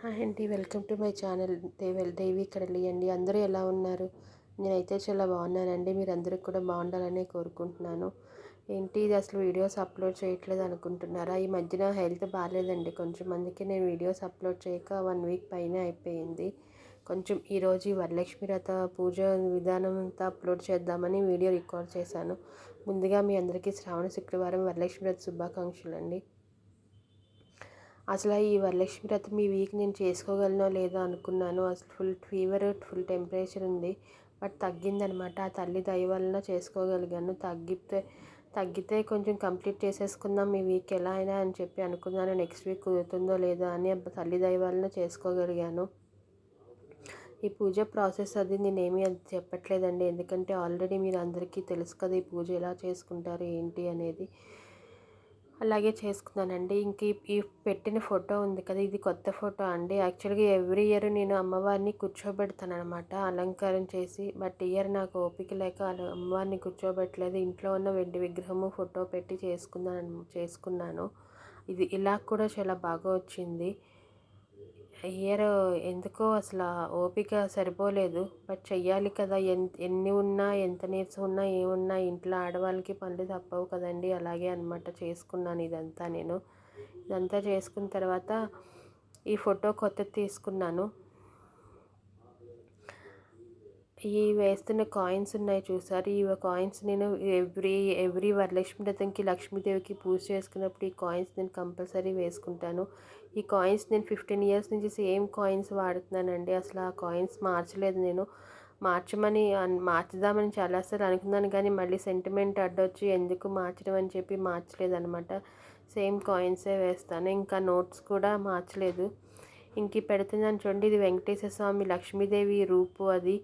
Hi అండి. Welcome to my channel దేవి కడలి అండి. అందరూ ఎలా ఉన్నారు? నేనైతే చాలా బాగున్నానండి. మీరందరూ కూడా బాగుండాలని కోరుకుంటున్నాను. ఏంటి ఇది అసలు వీడియోస్ అప్లోడ్ చేయట్లేదు అనుకుంటున్నారా? ఈ మధ్యన హెల్త్ బాగాలేదండి కొంచెం, అందుకే నేను వీడియోస్ అప్లోడ్ చేయక 1 వీక్ పైనే అయిపోయింది. కొంచెం ఈరోజు ఈ వరలక్ష్మి వ్రత పూజ విధానం అంతా అప్లోడ్ చేద్దామని వీడియో రికార్డ్ చేశాను. ముందుగా మీ అందరికీ శ్రావణ శుక్రవారం వరలక్ష్మి వ్రత శుభాకాంక్షలు అండి. అసలు ఈ వరలక్ష్మి వ్రతం ఈ వీక్ నేను చేసుకోగలనో లేదో అనుకున్నాను. అసలు ఫుల్ ఫీవర్, ఫుల్ టెంపరేచర్ ఉంది. బట్ తగ్గిందనమాట. ఆ తల్లి దయ వలన చేసుకోగలిగాను. తగ్గితే కొంచెం కంప్లీట్ చేసేసుకుందాం ఈ వీక్ ఎలా అయినా అని చెప్పి అనుకున్నాను. నెక్స్ట్ వీక్ కుదురుతుందో లేదో అని తల్లి దయ వలన చేసుకోగలిగాను. ఈ పూజ ప్రాసెస్ అది నేనేమీ అది చెప్పట్లేదండి, ఎందుకంటే ఆల్రెడీ మీరు అందరికీ తెలుసు కదా ఈ పూజ ఎలా చేసుకుంటారు ఏంటి అనేది. అలాగే చేసుకున్నానండి. ఇంక ఈ పెట్టిన ఫోటో ఉంది కదా, ఇది కొత్త ఫోటో అండి. యాక్చువల్గా ఎవ్రీ ఇయర్ నేను అమ్మవారిని కూర్చోబెడతాను అనమాట అలంకారం చేసి. బట్ ఇయర్ నాకు ఓపిక లేక అమ్మవారిని కూర్చోబెట్టలేదు. ఇంట్లో ఉన్న వెండి విగ్రహము ఫోటో పెట్టి చేసుకున్నాను. ఇది ఇలా కూడా చాలా బాగా వచ్చింది. ఇయర్ ఎందుకో అసలు ఓపిక సరిపోలేదు. బట్ చెయ్యాలి కదా, ఎన్ని ఉన్నా ఎంత నీరసం ఉన్నా ఏమున్నా ఇంట్లో ఆడవాళ్ళకి పనులు తప్పవు కదండి. అలాగే అనమాట చేసుకున్నాను ఇదంతా చేసుకున్న తర్వాత ఈ ఫోటో కొత్తది తీసుకున్నాను. ఈ వేస్తున్న కాయిన్స్ ఉన్నాయి చూసారు, ఈ కాయిన్స్ నేను ఎవ్రీ వరలక్ష్మి వ్రతంకి లక్ష్మీదేవికి పూజ చేసుకున్నప్పుడు ఈ కాయిన్స్ నేను కంపల్సరీ వేసుకుంటాను. ఈ కాయిన్స్ నేను 15 ఇయర్స్ నుంచి సేమ్ కాయిన్స్ వాడుతున్నానండి. అసలు ఆ కాయిన్స్ మార్చలేదు నేను. మార్చుదామని చాలాసార్లు అనుకున్నాను, కానీ మళ్ళీ సెంటిమెంట్ అడ్డొచ్చి ఎందుకు మార్చడం అని చెప్పి మార్చలేదనమాట. సేమ్ కాయిన్సే వేస్తాను. ఇంకా నోట్స్ కూడా మార్చలేదు. ఇంక పెడుతున్నాను చూడండి, ఇది వెంకటేశ్వర స్వామి లక్ష్మీదేవి రూపు. అది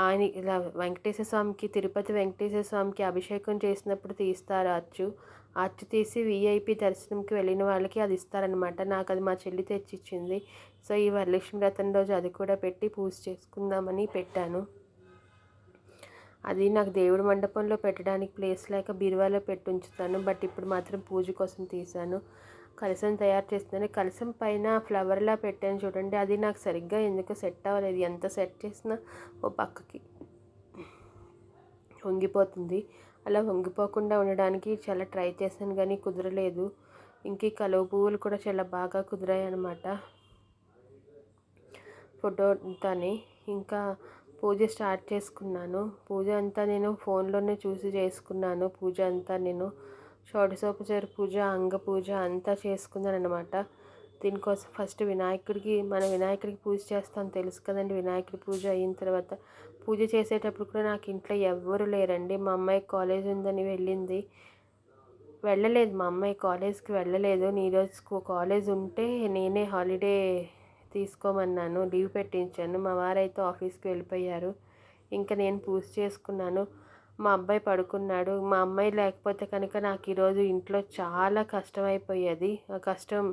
ఆయన ఇలా వెంకటేశ్వర స్వామికి, తిరుపతి వెంకటేశ్వర స్వామికి అభిషేకం చేసినప్పుడు తీస్తారు అచ్చు తీసి విఐపి దర్శనంకి వెళ్ళిన వాళ్ళకి అది ఇస్తారనమాట. నాకు అది మా చెల్లి తెచ్చిచ్చింది. సో ఈ వరలక్ష్మి వ్రతం రోజు అది కూడా పెట్టి పూజ చేసుకుందామని పెట్టాను. అది నాకు దేవుడి మండపంలో పెట్టడానికి ప్లేస్ లేక బీరువాలో పెట్టి ఉంచుతాను. బట్ ఇప్పుడు మాత్రం పూజ కోసం తీశాను. కలశం తయారు చేస్తున్నాను. కలశం పైన ఫ్లవర్లా పెట్టాను చూడండి, అది నాకు సరిగ్గా ఎందుకు సెట్ అవ్వలేదు. ఎంత సెట్ చేసినా ఓ పక్కకి వంగిపోతుంది. అలా వంగిపోకుండా ఉండడానికి చాలా ట్రై చేశాను, కానీ కుదరలేదు. ఇంక కలువ పువ్వులు కూడా చాలా బాగా కుదిరాయి అన్నమాట ఫోటో అంతాని. ఇంకా పూజ స్టార్ట్ చేసుకున్నాను. పూజ అంతా నేను ఫోన్లోనే చూసి చేసుకున్నాను. పూజ అంతా నేను షోడశోపచార పూజ, అంగ పూజ అంతా చేసుకున్నాను అనమాట. దీనికోసం ఫస్ట్ వినాయకుడికి పూజ చేస్తాను తెలుసు కదండి. వినాయకుడి పూజ అయిన తర్వాత పూజ చేసేటప్పుడు కూడా నాకు ఇంట్లో ఎవ్వరు లేరండి. మా అమ్మాయి కాలేజ్ ఉందని వెళ్ళలేదు. మా అమ్మాయి కాలేజ్కి వెళ్ళలేదు. ఈరోజు కాలేజ్ ఉంటే నేనే హాలిడే తీసుకోమన్నాను, లీవ్ పెట్టించాను. మా వారైతే ఆఫీస్కి వెళ్ళిపోయారు. ఇంకా నేను పూజ చేసుకున్నాను. మా అబ్బాయి పడుకున్నాడు. మా అమ్మాయి లేకపోతే కనుక నాకు ఈరోజు ఇంట్లో చాలా కష్టమైపోయేది. ఆ కష్టం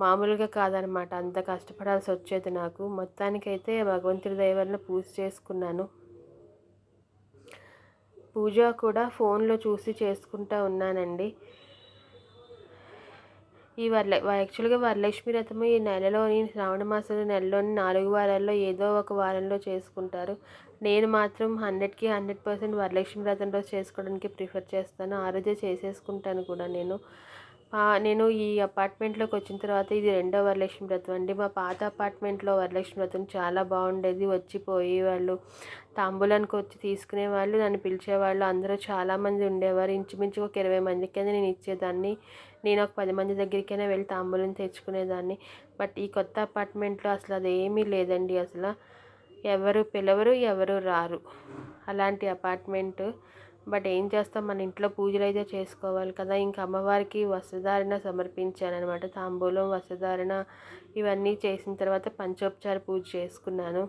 మామూలుగా కాదనమాట, అంత కష్టపడాల్సి వచ్చేది నాకు. మొత్తానికైతే భగవంతుడి దయ వల్ల పూజ చేసుకున్నాను. పూజ కూడా ఫోన్లో చూసి చేసుకుంటూ ఉన్నానండి. యాక్చువల్గా వరలక్ష్మి వ్రతం ఈ నెలలోని, శ్రావణ మాసంలో నెలలోని 4 వారాల్లో ఏదో ఒక వారంలో చేసుకుంటారు. నేను మాత్రం 100కి 100% వరలక్ష్మి వ్రతం రోజు చేసుకోవడానికి ప్రిఫర్ చేస్తాను. ఆ రోజే చేసేసుకుంటాను కూడా నేను ఈ అపార్ట్మెంట్లోకి వచ్చిన తర్వాత ఇది 2వ వరలక్ష్మి వ్రతం అండి. మా పాత అపార్ట్మెంట్లో వరలక్ష్మి వ్రతం చాలా బాగుండేది. వచ్చిపోయి వాళ్ళు తాంబూలానికి వచ్చి తీసుకునేవాళ్ళు, నన్ను పిలిచేవాళ్ళు. అందరూ చాలామంది ఉండేవారు. ఇంచుమించు ఒక 20 మందికైనా నేను ఇచ్చేదాన్ని. నేను ఒక 10 మంది దగ్గరికైనా వెళ్ళి తాంబూలం తెచ్చుకునేదాన్ని. బట్ ఈ కొత్త అపార్ట్మెంట్లో అసలు అదేమీ లేదండి. అసలు ఎవరు పిలవరు, ఎవరు రారు, అలాంటి అపార్ట్మెంట్. బట్ ఏం చేస్తాం, మన ఇంట్లో పూజలు అయితే చేసుకోవాలి కదా. ఇంకా అమ్మవారికి వస్త్రధారణ సమర్పించానమాట. తాంబూలం, వస్త్రధారణ ఇవన్నీ చేసిన తర్వాత పంచోపచార పూజ చేసుకున్నాను.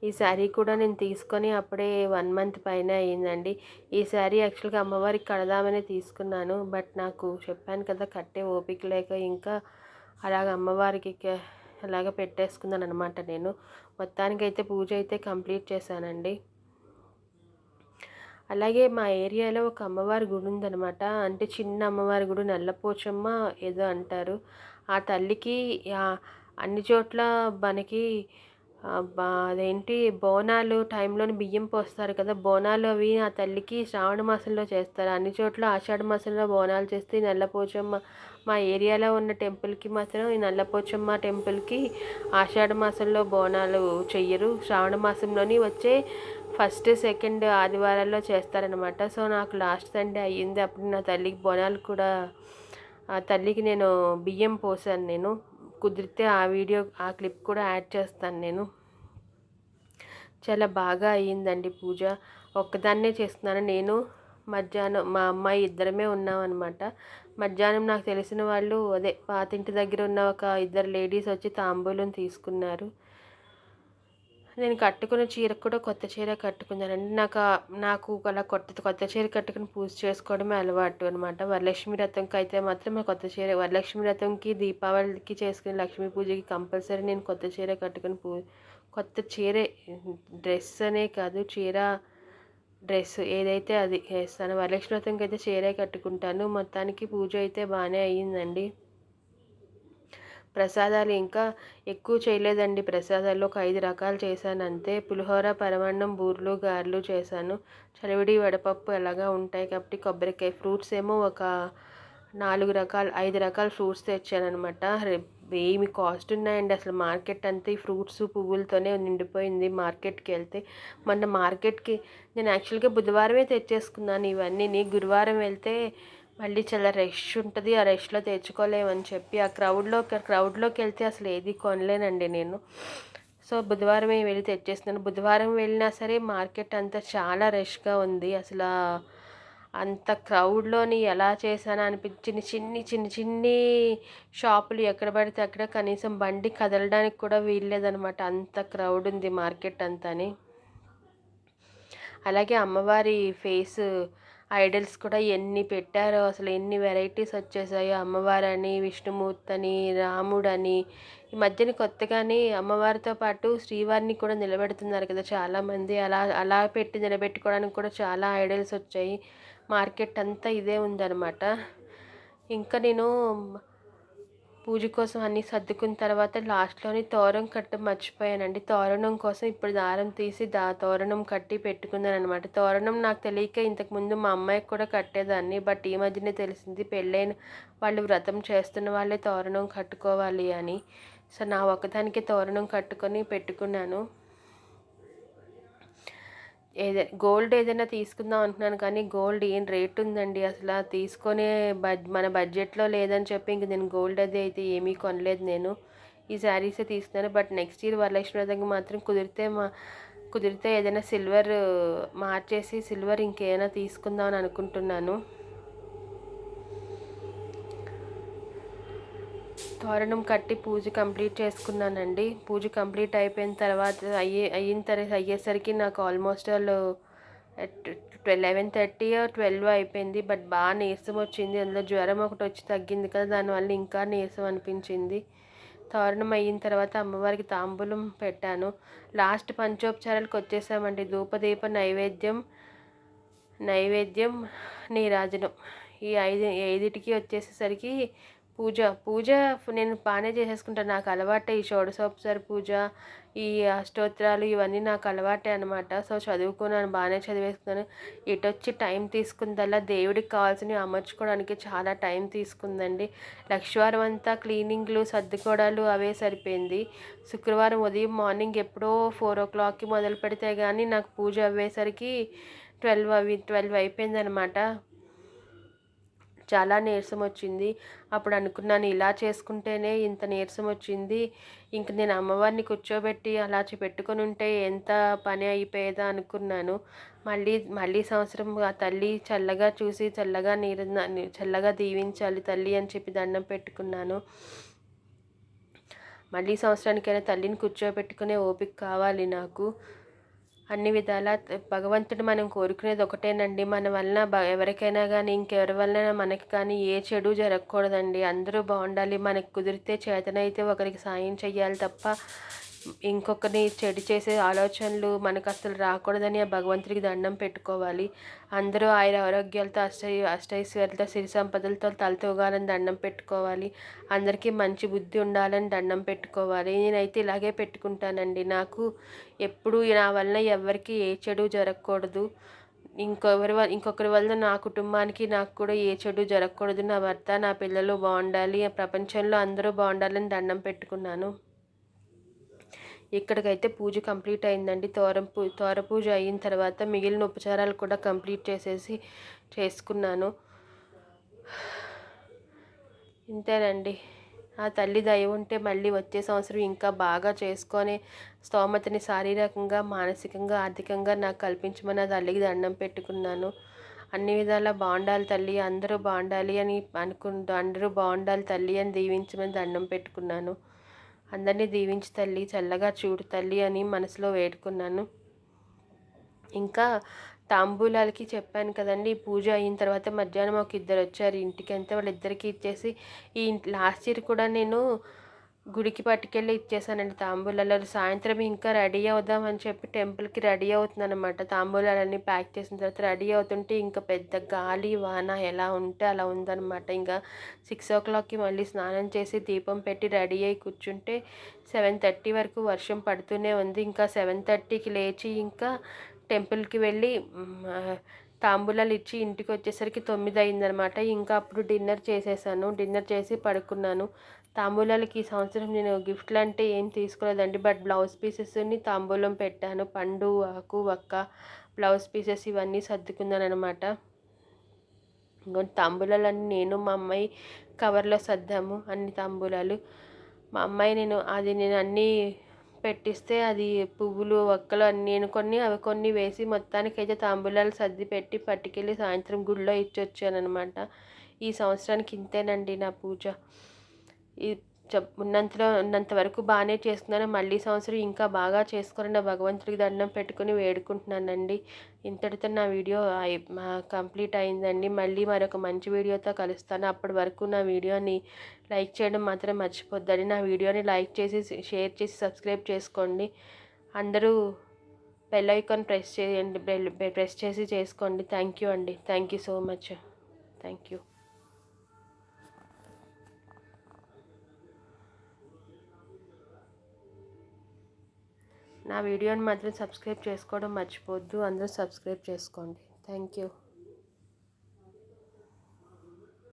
ఈ శారీ కూడా నేను తీసుకొని అప్పుడే 1 మంత్ పైన అయిందండి. ఈ శారీ యాక్చువల్గా అమ్మవారికి కడదామని తీసుకున్నాను. బట్ నాకు చెప్పాను కదా కట్టే ఓపిక లేక ఇంకా అలాగ అమ్మవారికి అలాగ పెట్టేసుకున్నాను అనమాట. నేను మొత్తానికైతే పూజ అయితే కంప్లీట్ చేశానండి. అలాగే మా ఏరియాలో ఒక అమ్మవారి గుడి ఉందనమాట. అంటే చిన్న అమ్మవారి గుడి, నల్లపోచమ్మ ఏదో అంటారు. ఆ తల్లికి అన్ని చోట్ల మనకి అదేంటి బోనాలు టైంలోని బియ్యం పోస్తారు కదా, బోనాలు అవి ఆ తల్లికి శ్రావణ మాసంలో చేస్తారు. అన్ని చోట్ల ఆషాఢ మాసంలో బోనాలు చేస్తే ఈ నల్లపోచమ్మ మా ఏరియాలో ఉన్న టెంపుల్కి మాత్రం, ఈ నల్లపోచమ్మ టెంపుల్కి ఆషాఢ మాసంలో బోనాలు చెయ్యరు. శ్రావణ మాసంలోని వచ్చే ఫస్ట్ సెకండ్ ఆదివారాల్లో చేస్తారనమాట. సో నాకు లాస్ట్ సండే అయ్యింది. అప్పుడు నా తల్లికి బోనాలు కూడా, ఆ తల్లికి నేను బియ్యం పోసాను. నేను కుదిరితే ఆ వీడియో ఆ క్లిప్ కూడా యాడ్ చేస్తాను నేను. చాలా బాగా అయ్యిందండి పూజ. ఒక్కదాన్నే చేస్తున్నాను నేను. మధ్యాహ్నం మా అమ్మాయి ఇద్దరమే ఉన్నామన్నమాట. మధ్యాహ్నం నాకు తెలిసిన వాళ్ళు అదే పాతింటి దగ్గర ఉన్న ఒక ఇద్దరు లేడీస్ వచ్చి తాంబూలం తీసుకున్నారు. నేను కట్టుకున్న చీర కూడా కొత్త చీర కట్టుకున్నానండి. నాకు అలా కొత్త చీర కట్టుకుని పూజ చేసుకోవడమే అలవాటు అనమాట. వరలక్ష్మి వ్రతంకి అయితే మాత్రం కొత్త చీర, వరలక్ష్మి వ్రతంకి దీపావళికి చేసుకునే లక్ష్మీ పూజకి కంపల్సరీ నేను కొత్త చీర కట్టుకుని కొత్త చీరే, డ్రెస్ అనే కాదు, చీర డ్రెస్ ఏదైతే అది వేస్తాను. వరలక్ష్మి వ్రతంకి అయితే చీరే కట్టుకుంటాను. మొత్తానికి పూజ అయితే బాగానే అయ్యిందండి. ప్రసాదాలు ఇంకా ఎక్కువ చేయలేదండి. ప్రసాదాలు ఒక 5 రకాలు చేశాను అంతే. పులిహోర, పరమాన్నం, బూర్లు, గారెలు చేశాను. చలివిడి, వడపప్పు ఎలాగా ఉంటాయి కాబట్టి కొబ్బరికాయ, ఫ్రూట్స్ ఏమో ఒక 4 రకాలు 5 రకాల ఫ్రూట్స్ తెచ్చానమాట. ఏమి కాస్ట్ ఉన్నాయండి అసలు. మార్కెట్ అంతా ఈ ఫ్రూట్స్ పువ్వులతోనే నిండిపోయింది మార్కెట్కి వెళ్తే. మొన్న మార్కెట్కి నేను యాక్చువల్గా బుధవారమే తెచ్చేసుకున్నాను ఇవన్నీ. గురువారం వెళ్తే మళ్ళీ చాలా రష్ ఉంటుంది, ఆ రష్లో తెచ్చుకోలేమని చెప్పి ఆ క్రౌడ్లోకి వెళ్తే అసలు ఏది కొనలేనండి నేను. సో బుధవారమే వెళ్ళి తెచ్చేస్తున్నాను. బుధవారం వెళ్ళినా సరే మార్కెట్ అంతా చాలా రష్గా ఉంది. అసలు అంత క్రౌడ్లోని ఎలా చేశాను అనిపించింది. చిన్ని షాపులు ఎక్కడ పడితే అక్కడ, కనీసం బండి కదలడానికి కూడా వీల్లేదనమాట. అంత క్రౌడ్ ఉంది మార్కెట్ అంతాని. అలాగే అమ్మవారి ఫేస్ ఐడల్స్ కూడా ఎన్ని పెట్టారో, అసలు ఎన్ని వెరైటీస్ వచ్చేసాయో. అమ్మవారని, విష్ణుమూర్తిని, రాముడని. ఈ మధ్యన కొత్తగానే అమ్మవారితో పాటు శ్రీవారిని కూడా నిలబెడుతున్నారు కదా చాలామంది. అలా అలా పెట్టి నిలబెట్టుకోవడానికి కూడా చాలా ఐడల్స్ వచ్చాయి. మార్కెట్ అంతా ఇదే ఉందన్నమాట. ఇంకా నేను పూజ కోసం అన్నీ సర్దుకున్న తర్వాత లాస్ట్లోని తోరణం కట్ట మర్చిపోయానండి. తోరణం కోసం ఇప్పుడు దారం తీసి తోరణం కట్టి పెట్టుకున్నాను అనమాట. తోరణం నాకు తెలియక ఇంతకుముందు మా అమ్మాయికి కూడా కట్టేదాన్ని. బట్ ఈ మధ్యనే తెలిసింది పెళ్ళైన వాళ్ళు వ్రతం చేస్తున్న వాళ్ళే తోరణం కట్టుకోవాలి అని. సో నా ఒకదానికి తోరణం కట్టుకొని పెట్టుకున్నాను. గోల్డ్ ఏదైనా తీసుకుందాం అంటున్నాను కానీ గోల్డ్ ఏం రేట్ ఉందండి అసలు. తీసుకునే మన బడ్జెట్లో లేదని చెప్పి ఇంక నేను గోల్డ్ అది అయితే ఏమీ కొనలేదు నేను. ఈ శారీసే తీసుకున్నాను. బట్ నెక్స్ట్ ఇయర్ వరలక్ష్మి వ్రతంకి మాత్రం కుదిరితే ఏదైనా సిల్వర్ మార్చేసి సిల్వర్ ఇంకేమైనా తీసుకుందాం అని అనుకుంటున్నాను. తోరణం కట్టి పూజ కంప్లీట్ చేసుకున్నానండి. పూజ కంప్లీట్ అయిపోయిన తర్వాత అయ్యేసరికి నాకు ఆల్మోస్ట్ 11:30 or 12 అయిపోయింది. బట్ బాగా నీరసం వచ్చింది. అందులో జ్వరం ఒకటి వచ్చి తగ్గింది కదా, దానివల్ల ఇంకా నీరసం అనిపించింది. తోరణం అయిన తర్వాత అమ్మవారికి తాంబూలం పెట్టాను. లాస్ట్ పంచోపచారాలకు వచ్చేసామండి. ధూపదీప నైవేద్యం నీరాజనం ఈ ఐదిటికి వచ్చేసేసరికి పూజ నేను బాగానే చేసేసుకుంటాను. నాకు అలవాటే ఈ షోడశోపచార పూజ, ఈ అష్టోత్తరాలు ఇవన్నీ నాకు అలవాటే అనమాట. సో చదువుకున్నాను, బాగానే చదివేసుకున్నాను. ఇటొచ్చి టైం తీసుకుందల్లా దేవుడికి కావాల్సినవి అమర్చుకోవడానికి చాలా టైం తీసుకుందండి. లక్షవారం అంతా క్లీనింగ్లు సర్దుకోవడాలు అవే సరిపోయింది. శుక్రవారం ఉదయం మార్నింగ్ ఎప్పుడో 4 o'clockకి మొదలు పెడితే కానీ నాకు పూజ అవ్వేసరికి 12 అయిపోయిందనమాట. చాలా నీరసం వచ్చింది. అప్పుడు అనుకున్నాను ఇలా చేసుకుంటేనే ఇంత నీరసం వచ్చింది, ఇంక నేను అమ్మవారిని కూర్చోబెట్టి అలా పెట్టుకొని ఉంటే ఎంత పని అయిపోయేదా అనుకున్నాను. మళ్ళీ సంవత్సరం ఆ తల్లి చల్లగా చూసి చల్లగా దీవించాలి తల్లి అని చెప్పి దండం పెట్టుకున్నాను. మళ్ళీ సంవత్సరానికైనా తల్లిని కూర్చోబెట్టుకునే ఓపిక కావాలి నాకు. అన్ని విధాలా భగవంతుడు మనం కోరుకునేది ఒకటేనండి. మన వలన ఎవరికైనా కానీ ఇంకెవరి వలన మనకి కానీ ఏ చెడు జరగకూడదండి. అందరూ బాగుండాలి. మనకు కుదిరితే చేతనైతే ఒకరికి సాయం చెయ్యాలి తప్ప ఇంకొకరిని చెడు చేసే ఆలోచనలు మనకు అసలు రాకూడదని ఆ భగవంతుడికి దండం పెట్టుకోవాలి. అందరూ ఆరోగ్యాలతో అష్టైశ్వర్యాలతో సిరి సంపదలతో తలతూగాలని దండం పెట్టుకోవాలి. అందరికీ మంచి బుద్ధి ఉండాలని దండం పెట్టుకోవాలి. నేనైతే ఇలాగే పెట్టుకుంటానండి. నాకు ఎప్పుడు నా వల్ల ఎవరికి ఏ చెడు జరగకూడదు, ఇంకొకరి వల్ల నా కుటుంబానికి నాకు కూడా ఏ చెడు జరగకూడదు, నా భర్త నా పిల్లలు బాగుండాలి, ప్రపంచంలో అందరూ బాగుండాలని దండం పెట్టుకున్నాను. ఇక్కడికైతే పూజ కంప్లీట్ అయిందండి. తోర పూజ అయిన తర్వాత మిగిలిన ఉపచారాలు కూడా కంప్లీట్ చేసుకున్నాను. ఇంతేనండి. ఆ తల్లి దయ ఉంటే మళ్ళీ వచ్చే సంవత్సరం ఇంకా బాగా చేసుకొని స్తోమతని శారీరకంగా, మానసికంగా, ఆర్థికంగా నాకు కల్పించమని ఆ తల్లికి దండం పెట్టుకున్నాను. అన్ని విధాలా బాగుండాలి తల్లి, అందరూ బాగుండాలి అని అందరూ బాగుండాలి తల్లి అని దీవించమని దండం పెట్టుకున్నాను. అందరినీ దీవించి తల్లి చల్లగా చూడు తల్లి అని మనసులో వేడుకున్నాను. ఇంకా తాంబూలాలకి చెప్పాను కదండి, పూజ అయిన తర్వాత మధ్యాహ్నం ఒక ఇద్దరు వచ్చారు ఇంటికి. అంతే వాళ్ళిద్దరికి ఇచ్చేసి లాస్ట్ ఇయర్ కూడా నేను గుడికి పట్టుకెళ్ళి ఇచ్చేసానండి తాంబూలాలు. సాయంత్రం ఇంకా రెడీ అవుదామని చెప్పి టెంపుల్కి రెడీ అవుతున్నాను అనమాట. తాంబూలాలన్నీ ప్యాక్ చేసిన తర్వాత రెడీ అవుతుంటే ఇంకా పెద్ద గాలి వాన ఎలా ఉంటే అలా ఉందన్నమాట. ఇంకా 6 o'clockకి మళ్ళీ స్నానం చేసి దీపం పెట్టి రెడీ అయి కూర్చుంటే 7:30 వరకు వర్షం పడుతూనే ఉంది. ఇంకా 7:30కి లేచి ఇంకా టెంపుల్కి వెళ్ళి తాంబూలాలు ఇచ్చి ఇంటికి వచ్చేసరికి 9 అయిందనమాట. ఇంకా అప్పుడు డిన్నర్ చేసేసాను. డిన్నర్ చేసి పడుకున్నాను. తాంబూలాలకి ఈ సంవత్సరం నేను గిఫ్ట్లు అంటే ఏం తీసుకోలేదండి, బట్ బ్లౌజ్ పీసెస్ని తాంబూలం పెట్టాను. పండు, ఆకు, వక్క, బ్లౌజ్ పీసెస్ ఇవన్నీ సర్దుకున్నాను అనమాట. ఇంకొన్ని తాంబూలాలన్నీ నేను మా అమ్మాయి కవర్లో సర్దాము అన్ని తాంబూలాలు. మా అమ్మాయి నేను అన్నీ పెట్టిస్తే అది పువ్వులు వక్కలు అన్నీ నేను కొన్ని అవి కొన్ని వేసి మొత్తానికైతే తాంబూలాలు సర్ది పెట్టి పట్టుకెళ్ళి సాయంత్రం గుడిలో ఇచ్చొచ్చానమాట. ఈ సంవత్సరానికి ఇంతేనండి నా పూజ. ఈ ఉన్నంత వరకు బాగానే చేసుకున్నాను. మళ్ళీ సంవత్సరం ఇంకా బాగా చేసుకొని నా భగవంతుడికి దండం పెట్టుకుని వేడుకుంటున్నానండి. ఇంతటితో నా వీడియో కంప్లీట్ అయిందండి. మళ్ళీ మరొక మంచి వీడియోతో కలుస్తాను. అప్పటి వరకు నా వీడియోని లైక్ చేయడం మాత్రం మర్చిపోద్దని. నా వీడియోని లైక్ చేసి షేర్ చేసి సబ్స్క్రైబ్ చేసుకోండి. అందరూ బెల్ ఐకాన్ ప్రెస్ చేయండి, ప్రెస్ చేసి చేసుకోండి. థ్యాంక్ యూ అండి. Thank you so much. Thank you. నా వీడియోని మాత్రం సబ్స్క్రైబ్ చేసుకోవడం మర్చిపోవద్దు. అందరూ సబ్స్క్రైబ్ చేసుకోండి. Thank you.